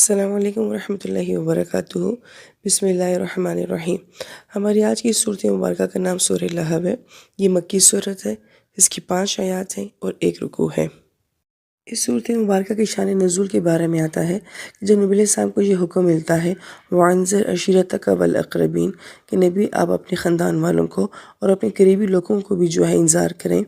السلام علیکم ورحمۃ اللہ وبرکاتہ۔ بسم اللہ الرحمن الرحیم۔ ہماری آج کی صورت مبارکہ کا نام سورہ لہب ہے۔ یہ مکی صورت ہے، اس کی 5 آیات ہیں اور 1 رکوع ہے۔ اس صورت مبارکہ کی شان نزول کے بارے میں آتا ہے کہ جب نبی علیہ السلام کو یہ حکم ملتا ہے وَأَنذِرْ عَشِيرَتَكَ وَالْأَقْرَبِينَ کہ نبی آپ اپنے خاندان والوں کو اور اپنے قریبی لوگوں کو بھی انذار کریں،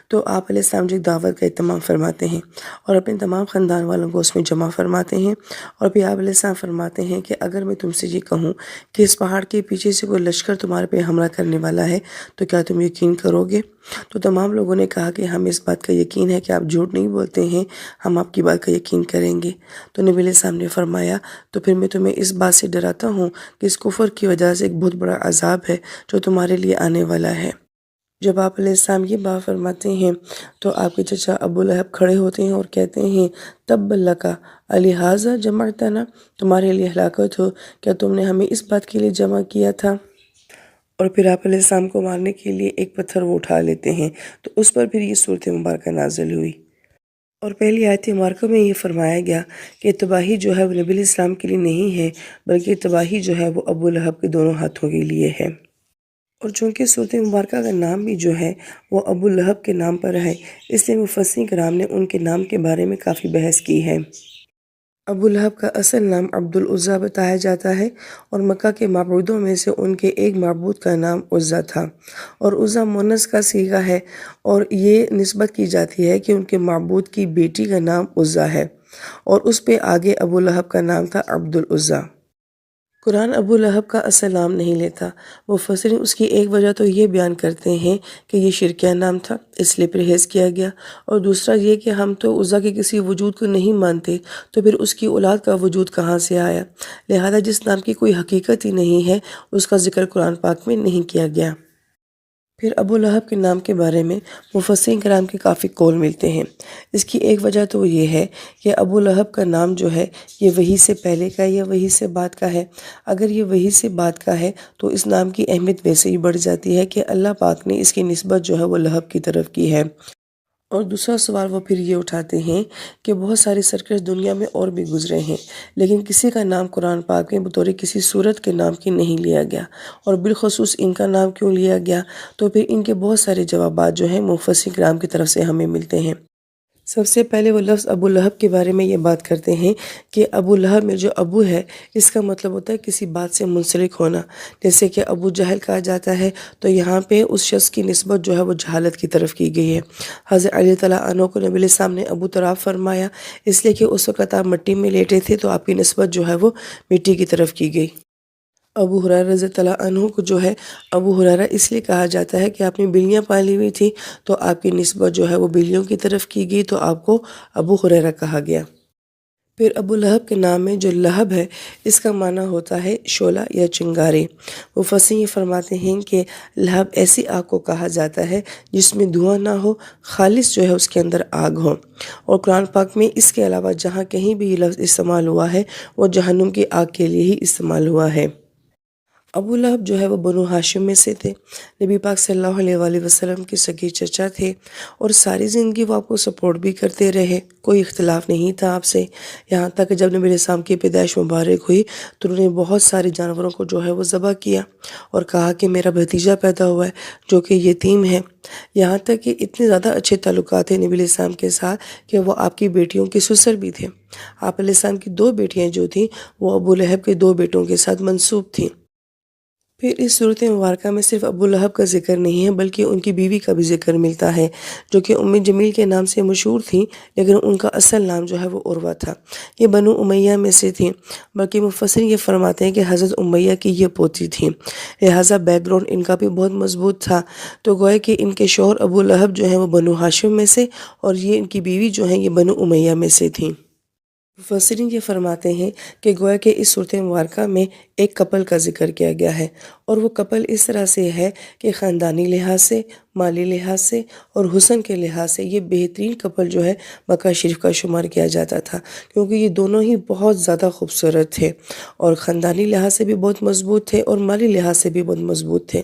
تو آپ علیہ السلام جو دعوت کا اہتمام فرماتے ہیں اور اپنے تمام خاندان والوں کو اس میں جمع فرماتے ہیں، اور پھر آپ علیہ السلام فرماتے ہیں کہ اگر میں تم سے یہ کہوں کہ اس پہاڑ کے پیچھے سے کوئی لشکر تمہارے پہ حملہ کرنے والا ہے تو کیا تم یقین کرو گے؟ تو تمام لوگوں نے کہا کہ ہمیں اس بات کا یقین ہے کہ آپ جھوٹ نہیں بولتے ہیں، ہم آپ کی بات کا یقین کریں گے۔ تو نبی علیہ السلام نے فرمایا تو پھر میں تمہیں اس بات سے ڈراتا ہوں کہ اس کفر کی وجہ سے ایک بہت بڑا عذاب ہے جو تمہارے لیے آنے والا ہے۔ جب آپ علیہ السلام یہ بات فرماتے ہیں تو آپ کے چچا ابو لہب کھڑے ہوتے ہیں اور کہتے ہیں تب لکا الہٰذا جمعتنا، تمہارے لیے ہلاکت ہو، کیا تم نے ہمیں اس بات کے لیے جمع کیا تھا؟ اور پھر آپ علیہ السلام کو مارنے کے لیے ایک پتھر وہ اٹھا لیتے ہیں، تو اس پر پھر یہ صورت مبارکہ نازل ہوئی۔ اور پہلی آیت مبارکہ میں یہ فرمایا گیا کہ تباہی جو ہے وہ نبی علیہ السلام کے لیے نہیں ہے، بلکہ تباہی جو ہے وہ ابو لہب کے دونوں ہاتھوں کے لیے ہے۔ اور چونکہ صورت مبارکہ کا نام بھی جو ہے وہ ابو لہب کے نام پر ہے، اس لیے مفسرین کرام نے ان کے نام کے بارے میں کافی بحث کی ہے۔ ابو لہب کا اصل نام عبد العزیٰ بتایا جاتا ہے، اور مکہ کے معبودوں میں سے ان کے ایک معبود کا نام عزیٰ تھا، اور عزیٰ مونث کا صیغہ ہے، اور یہ نسبت کی جاتی ہے کہ ان کے معبود کی بیٹی کا نام عزیٰ ہے، اور اس پہ آگے ابو لہب کا نام تھا عبد العزیٰ۔ قرآن ابو لہب کا اصل نام نہیں لیتا۔ مفسرین اس کی ایک وجہ تو یہ بیان کرتے ہیں کہ یہ شرکیہ نام تھا، اس لیے پرہیز کیا گیا، اور دوسرا یہ کہ ہم تو عزیٰ کے کسی وجود کو نہیں مانتے، تو پھر اس کی اولاد کا وجود کہاں سے آیا؟ لہذا جس نام کی کوئی حقیقت ہی نہیں ہے اس کا ذکر قرآن پاک میں نہیں کیا گیا۔ پھر ابو لہب کے نام کے بارے میں مفسرین کرام کے کافی قول ملتے ہیں۔ اس کی ایک وجہ تو یہ ہے کہ ابو لہب کا نام جو ہے یہ وحی سے پہلے کا ہے یا وحی سے بعد کا ہے۔ اگر یہ وحی سے بعد کا ہے تو اس نام کی اہمیت ویسے ہی بڑھ جاتی ہے کہ اللہ پاک نے اس کی نسبت جو ہے وہ لہب کی طرف کی ہے۔ اور دوسرا سوال وہ پھر یہ اٹھاتے ہیں کہ بہت سارے سرکش دنیا میں اور بھی گزرے ہیں، لیکن کسی کا نام قرآن پاک میں بطور کسی سورت کے نام کی نہیں لیا گیا، اور بالخصوص ان کا نام کیوں لیا گیا؟ تو پھر ان کے بہت سارے جوابات جو ہیں مفسرین کرام کی طرف سے ہمیں ملتے ہیں۔ سب سے پہلے وہ لفظ ابو لہب کے بارے میں یہ بات کرتے ہیں کہ ابو لہب میں جو ابو ہے اس کا مطلب ہوتا ہے کسی بات سے منسلک ہونا، جیسے کہ ابو جہل کہا جاتا ہے، تو یہاں پہ اس شخص کی نسبت جو ہے وہ جہالت کی طرف کی گئی ہے۔ حضرت علی تعالیٰ عنہ کو نبی علیہ السلام نے ابو تراب فرمایا، اس لیے کہ اس وقت آپ مٹی میں لیٹے تھے تو آپ کی نسبت جو ہے وہ مٹی کی طرف کی گئی۔ ابو ہریرہ رضی اللہ عنہ کو جو ہے ابو ہریرہ اس لیے کہا جاتا ہے کہ آپ نے بلیاں پالی ہوئی تھی تو آپ کی نسبت جو ہے وہ بلیوں کی طرف کی گئی، تو آپ کو ابو ہریرہ کہا گیا۔ پھر ابو لہب کے نام میں جو لہب ہے اس کا معنی ہوتا ہے شعلہ یا چنگاری۔ مفسرین یہ فرماتے ہیں کہ لہب ایسی آگ کو کہا جاتا ہے جس میں دھواں نہ ہو، خالص جو ہے اس کے اندر آگ ہو، اور قرآن پاک میں اس کے علاوہ جہاں کہیں بھی یہ لفظ استعمال ہوا ہے وہ جہنم کی آگ کے لیے ہی استعمال ہوا ہے۔ ابو لہب جو ہے وہ بنو ہاشم میں سے تھے، نبی پاک صلی اللہ علیہ وآلہ وسلم کے سگے چچا تھے، اور ساری زندگی وہ آپ کو سپورٹ بھی کرتے رہے، کوئی اختلاف نہیں تھا آپ سے، یہاں تک کہ جب نبی علیہ السلام کی پیدائش مبارک ہوئی تو انہوں نے بہت سارے جانوروں کو جو ہے وہ ذبح کیا اور کہا کہ میرا بھتیجا پیدا ہوا ہے جو کہ یتیم ہے۔ یہاں تک کہ اتنے زیادہ اچھے تعلقات ہیں نبی علیہ السلام کے ساتھ کہ وہ آپ کی بیٹیوں کے سسر بھی تھے۔ آپ علیہ السلام کی 2 بیٹیاں جو تھیں وہ ابو لہب کے 2 بیٹوں کے ساتھ منسوب تھیں۔ پھر اس صورت مبارکہ میں صرف ابو لہب کا ذکر نہیں ہے بلکہ ان کی بیوی کا بھی ذکر ملتا ہے جو کہ ام جمیل کے نام سے مشہور تھیں، لیکن ان کا اصل نام جو ہے وہ عروہ تھا۔ یہ بنو امیہ میں سے تھیں، بلکہ مفسرین یہ فرماتے ہیں کہ حضرت امیہ کی یہ پوتی تھیں، لہٰذا بیک گراؤنڈ ان کا بھی بہت مضبوط تھا، تو گویا کہ ان کے شوہر ابو لہب جو ہیں وہ بنو ہاشم میں سے، اور یہ ان کی بیوی جو ہیں یہ بنو امیہ میں سے تھیں۔ مفسرین یہ فرماتے ہیں کہ گویا کہ اس صورت مبارکہ میں ایک کپل کا ذکر کیا گیا ہے، اور وہ کپل اس طرح سے ہے کہ خاندانی لحاظ سے، مالی لحاظ سے اور حسن کے لحاظ سے یہ بہترین کپل جو ہے مکہ شریف کا شمار کیا جاتا تھا، کیونکہ یہ دونوں ہی بہت زیادہ خوبصورت تھے اور خاندانی لحاظ سے بھی بہت مضبوط تھے اور مالی لحاظ سے بھی بہت مضبوط تھے۔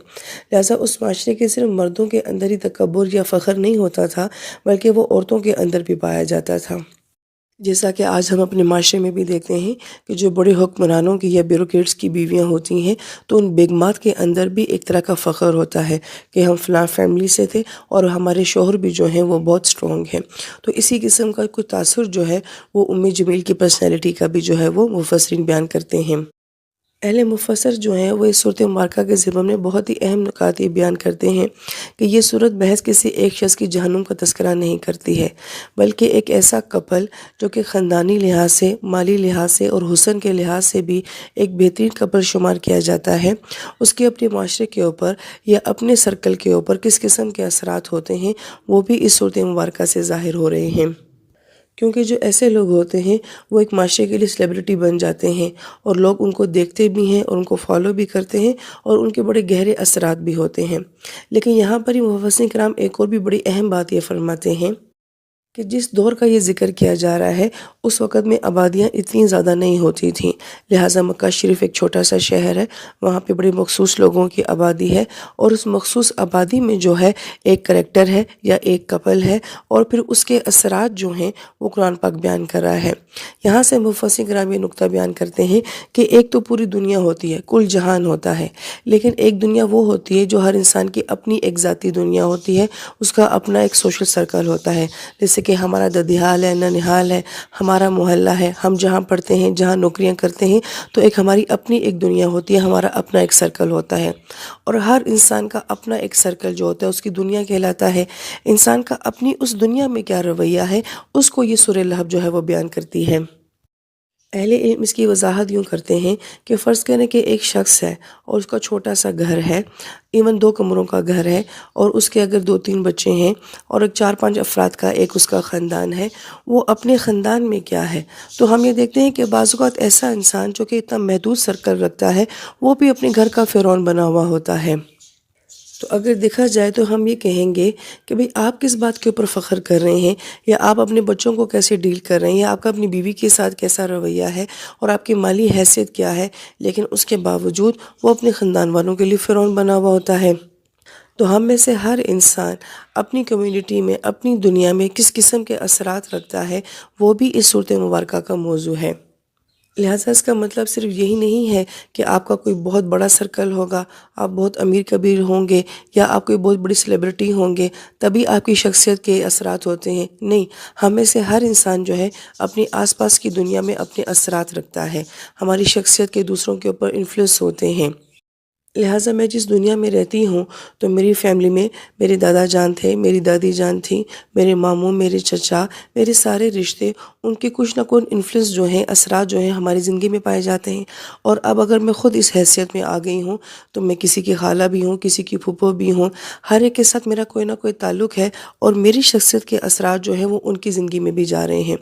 لہٰذا اس معاشرے کے صرف مردوں کے اندر ہی تکبر یا فخر نہیں ہوتا تھا بلکہ وہ عورتوں کے اندر بھی پایا جاتا تھا۔ جیسا کہ آج ہم اپنے معاشرے میں بھی دیکھتے ہیں کہ جو بڑے حکمرانوں کی یا بیوروکریٹس کی بیویاں ہوتی ہیں تو ان بیگمات کے اندر بھی ایک طرح کا فخر ہوتا ہے کہ ہم فلاں فیملی سے تھے اور ہمارے شوہر بھی جو ہیں وہ بہت سٹرونگ ہیں۔ تو اسی قسم کا کوئی تاثر جو ہے وہ جمیل کی پرسنالٹی کا بھی جو ہے وہ مفسرین بیان کرتے ہیں۔ اہل مفسر جو ہیں وہ اس صورت مبارکہ کے ضمن میں بہت ہی اہم نکات یہ بیان کرتے ہیں کہ یہ صورت محض کسی ایک شخص کی جہنم کا تذکرہ نہیں کرتی ہے، بلکہ ایک ایسا کپل جو کہ خاندانی لحاظ سے، مالی لحاظ سے اور حسن کے لحاظ سے بھی ایک بہترین کپل شمار کیا جاتا ہے، اس کے اپنے معاشرے کے اوپر یا اپنے سرکل کے اوپر کس قسم کے اثرات ہوتے ہیں وہ بھی اس صورت مبارکہ سے ظاہر ہو رہے ہیں۔ کیونکہ جو ایسے لوگ ہوتے ہیں وہ ایک معاشرے کے لیے سیلیبریٹی بن جاتے ہیں اور لوگ ان کو دیکھتے بھی ہیں اور ان کو فالو بھی کرتے ہیں اور ان کے بڑے گہرے اثرات بھی ہوتے ہیں۔ لیکن یہاں پر ہی مفسرین کرام ایک اور بھی بڑی اہم بات یہ فرماتے ہیں کہ جس دور کا یہ ذکر کیا جا رہا ہے اس وقت میں آبادیاں اتنی زیادہ نہیں ہوتی تھیں، لہٰذا مکہ شریف ایک چھوٹا سا شہر ہے، وہاں پہ بڑے مخصوص لوگوں کی آبادی ہے اور اس مخصوص آبادی میں جو ہے ایک کریکٹر ہے یا ایک کپل ہے اور پھر اس کے اثرات جو ہیں وہ قرآن پاک بیان کر رہا ہے۔ یہاں سے مفسرین کرام یہ نقطہ بیان کرتے ہیں کہ ایک تو پوری دنیا ہوتی ہے، کل جہان ہوتا ہے، لیکن ایک دنیا وہ ہوتی ہے جو ہر انسان کی اپنی ایک ذاتی دنیا ہوتی ہے، اس کا اپنا ایک سوشل سرکل ہوتا ہے، جیسے کہ ہمارا ددیال ہے، ننہال ہے، ہمارا محلہ ہے، ہم جہاں پڑھتے ہیں، جہاں نوکریاں کرتے ہیں، تو ایک ہماری اپنی ایک دنیا ہوتی ہے، ہمارا اپنا ایک سرکل ہوتا ہے اور ہر انسان کا اپنا ایک سرکل جو ہوتا ہے اس کی دنیا کہلاتا ہے۔ انسان کا اپنی اس دنیا میں کیا رویہ ہے اس کو یہ سورہ لہب جو ہے وہ بیان کرتی ہے۔ اہل علم اس کی وضاحت یوں کرتے ہیں کہ فرض کریں کہ ایک شخص ہے اور اس کا چھوٹا سا گھر ہے، ایون 2 کمروں کا گھر ہے اور اس کے اگر 2-3 بچے ہیں اور ایک 4-5 افراد کا ایک اس کا خاندان ہے، وہ اپنے خاندان میں کیا ہے تو ہم یہ دیکھتے ہیں کہ بعض اوقات ایسا انسان جو کہ اتنا محدود سرکل رکھتا ہے وہ بھی اپنے گھر کا فرعون بنا ہوا ہوتا ہے۔ تو اگر دیکھا جائے تو ہم یہ کہیں گے کہ بھئی آپ کس بات کے اوپر فخر کر رہے ہیں یا آپ اپنے بچوں کو کیسے ڈیل کر رہے ہیں یا آپ کا اپنی بیوی کے ساتھ کیسا رویہ ہے اور آپ کی مالی حیثیت کیا ہے، لیکن اس کے باوجود وہ اپنے خاندان والوں کے لیے فرعون بنا ہوا ہوتا ہے۔ تو ہم میں سے ہر انسان اپنی کمیونٹی میں، اپنی دنیا میں کس قسم کے اثرات رکھتا ہے وہ بھی اس صورت مبارکہ کا موضوع ہے۔ لہٰذا اس کا مطلب صرف یہی نہیں ہے کہ آپ کا کوئی بہت بڑا سرکل ہوگا، آپ بہت امیر کبیر ہوں گے یا آپ کوئی بہت بڑی سیلیبریٹی ہوں گے تبھی آپ کی شخصیت کے اثرات ہوتے ہیں، نہیں، ہم میں سے ہر انسان جو ہے اپنی آس پاس کی دنیا میں اپنے اثرات رکھتا ہے، ہماری شخصیت کے دوسروں کے اوپر انفلوئنس ہوتے ہیں۔ لہٰذا میں جس دنیا میں رہتی ہوں تو میری فیملی میں میرے دادا جان تھے، میری دادی جان تھیں، میرے ماموں، میرے چچا، میرے سارے رشتے، ان کے کچھ نہ کچھ انفلوئنس جو ہیں، اثرات جو ہیں ہماری زندگی میں پائے جاتے ہیں۔ اور اب اگر میں خود اس حیثیت میں آ گئی ہوں تو میں کسی کی خالہ بھی ہوں، کسی کی پھپھو بھی ہوں، ہر ایک کے ساتھ میرا کوئی نہ کوئی تعلق ہے اور میری شخصیت کے اثرات جو ہیں وہ ان کی زندگی میں بھی جا رہے ہیں۔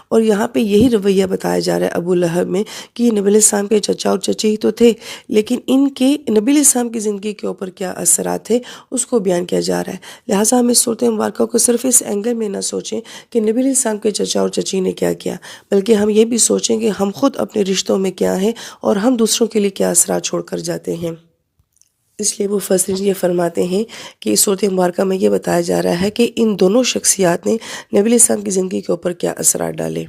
اور یہاں پہ یہی رویہ بتایا جا رہا ہے ابو لہب میں کہ یہ نبی علیہ السلام کے چچا اور چچی ہی تو تھے، لیکن ان کے نبی علیہ السلام کی زندگی کے اوپر کیا اثرات تھے اس کو بیان کیا جا رہا ہے۔ لہٰذا ہم اس صورت مبارکہ کو صرف اس اینگل میں نہ سوچیں کہ نبی علیہ السلام کے چچا اور چچی نے کیا کیا، بلکہ ہم یہ بھی سوچیں کہ ہم خود اپنے رشتوں میں کیا ہیں اور ہم دوسروں کے لیے کیا اثرات چھوڑ کر جاتے ہیں۔ اس لیے مفسرین یہ فرماتے ہیں کہ اس صورت مبارکہ میں یہ بتایا جا رہا ہے کہ ان دونوں شخصیات نے نبی علیہ السلام کی زندگی کے اوپر کیا اثرات ڈالے۔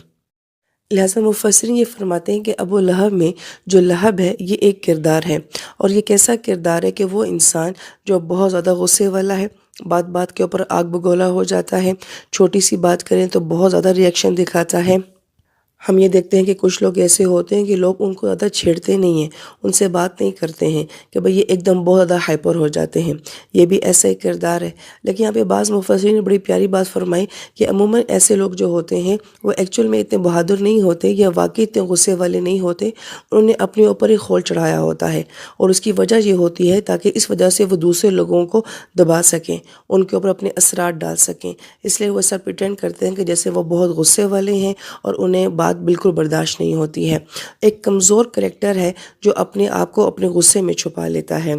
لہٰذا مفسرین یہ فرماتے ہیں کہ ابو لہب میں جو لہب ہے یہ ایک کردار ہے اور یہ کیسا کردار ہے کہ وہ انسان جو بہت زیادہ غصے والا ہے، بات بات کے اوپر آگ بگولا ہو جاتا ہے، چھوٹی سی بات کریں تو بہت زیادہ ری ایکشن دکھاتا ہے۔ ہم یہ دیکھتے ہیں کہ کچھ لوگ ایسے ہوتے ہیں کہ لوگ ان کو زیادہ چھیڑتے نہیں ہیں، ان سے بات نہیں کرتے ہیں کہ بھئی یہ ایک دم بہت زیادہ ہائپر ہو جاتے ہیں، یہ بھی ایسا ایک کردار ہے۔ لیکن یہاں پہ بعض مفسرین نے بڑی پیاری بات فرمائی کہ عموماً ایسے لوگ جو ہوتے ہیں وہ ایکچول میں اتنے بہادر نہیں ہوتے یا واقعی اتنے غصے والے نہیں ہوتے، انہوں نے اپنے اوپر ایک خول چڑھایا ہوتا ہے اور اس کی وجہ یہ ہوتی ہے تاکہ اس وجہ سے وہ دوسرے لوگوں کو دبا سکیں، ان کے اوپر اپنے اثرات ڈال سکیں، اس لیے وہ ایسا پریٹینڈ کرتے ہیں کہ جیسے وہ بہت غصے والے ہیں اور انہیں بات بالکل برداشت نہیں ہوتی ہے۔ ایک کمزور کریکٹر ہے جو اپنے آپ کو اپنے غصے میں چھپا لیتا ہے۔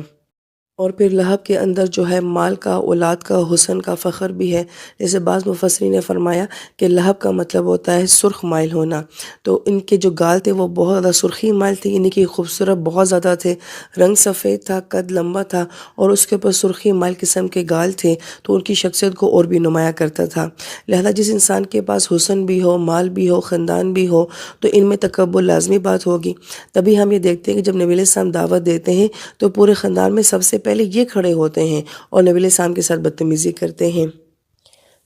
اور پھر لہب کے اندر جو ہے مال کا، اولاد کا، حسن کا فخر بھی ہے۔ جیسے بعض مفسرین نے فرمایا کہ لہب کا مطلب ہوتا ہے سرخ مائل ہونا۔ تو ان کے جو گال تھے وہ بہت زیادہ سرخی مائل تھے، یعنی کہ خوبصورت بہت زیادہ تھے، رنگ سفید تھا، قد لمبا تھا اور اس کے اوپر سرخی مائل قسم کے گال تھے، تو ان کی شخصیت کو اور بھی نمایاں کرتا تھا۔ لہذا جس انسان کے پاس حسن بھی ہو، مال بھی ہو، خاندان بھی ہو، تو ان میں تکبر لازمی بات ہوگی۔ تبھی ہم یہ دیکھتے ہیں کہ جب نبی علیہ السلام دعوت دیتے ہیں تو پورے خاندان میں سب سے پہلے یہ کھڑے ہوتے ہیں اور نبی علیہ السلام کے ساتھ بدتمیزی کرتے ہیں۔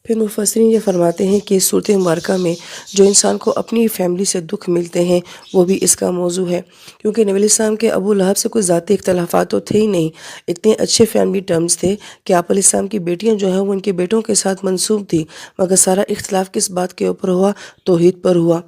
پھر مفسرین یہ فرماتے ہیں کہ اس صورت مبارکہ میں جو انسان کو اپنی فیملی سے دکھ ملتے ہیں وہ بھی اس کا موضوع ہے، کیونکہ نبی علیہ السلام کے ابو لہب سے کوئی ذاتی اختلافات تو تھے ہی نہیں، اتنے اچھے فیملی ٹرمز تھے کہ آپ علیہ السلام کی بیٹیاں جو ہیں وہ ان کے بیٹوں کے ساتھ منسوب تھی، مگر سارا اختلاف کس بات کے اوپر ہوا؟ توحید پر ہوا۔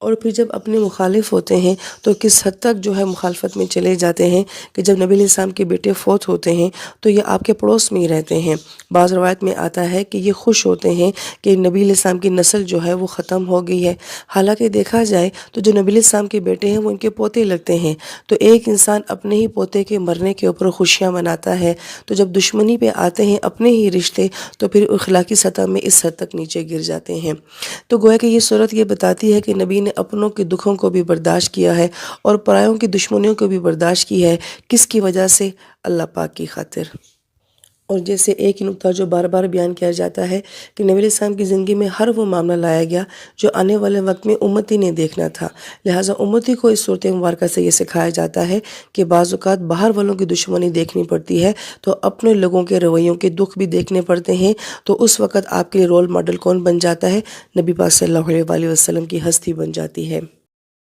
اور پھر جب اپنے مخالف ہوتے ہیں تو کس حد تک جو ہے مخالفت میں چلے جاتے ہیں کہ جب نبی علیہ السلام کے بیٹے فوت ہوتے ہیں تو یہ آپ کے پڑوس میں ہی رہتے ہیں۔ بعض روایت میں آتا ہے کہ یہ خوش ہوتے ہیں کہ نبی علیہ السلام کی نسل جو ہے وہ ختم ہو گئی ہے، حالانکہ دیکھا جائے تو جو نبی علیہ السلام کے بیٹے ہیں وہ ان کے پوتے لگتے ہیں، تو ایک انسان اپنے ہی پوتے کے مرنے کے اوپر خوشیاں مناتا ہے، تو جب دشمنی پہ آتے ہیں اپنے ہی رشتے تو پھر اخلاقی سطح میں اس حد تک نیچے گر جاتے ہیں۔ تو گویا کہ یہ صورت یہ بتاتی ہے کہ نبی نے اپنوں کے دکھوں کو بھی برداشت کیا ہے اور پرایوں کی دشمنیوں کو بھی برداشت کی ہے، کس کی وجہ سے؟ اللہ پاک کی خاطر۔ اور جیسے ایک نکتہ جو بار بار بیان کیا جاتا ہے کہ نبی علیہ السلام کی زندگی میں ہر وہ معاملہ لایا گیا جو آنے والے وقت میں امتی نے دیکھنا تھا، لہٰذا امتی کو اس صورت مبارکہ سے یہ سکھایا جاتا ہے کہ بعض اوقات باہر والوں کی دشمنی دیکھنی پڑتی ہے تو اپنے لوگوں کے رویوں کے دکھ بھی دیکھنے پڑتے ہیں، تو اس وقت آپ کے لیے رول ماڈل کون بن جاتا ہے؟ نبی پاک صلی اللہ علیہ وآلہ وسلم کی ہستی بن جاتی ہے۔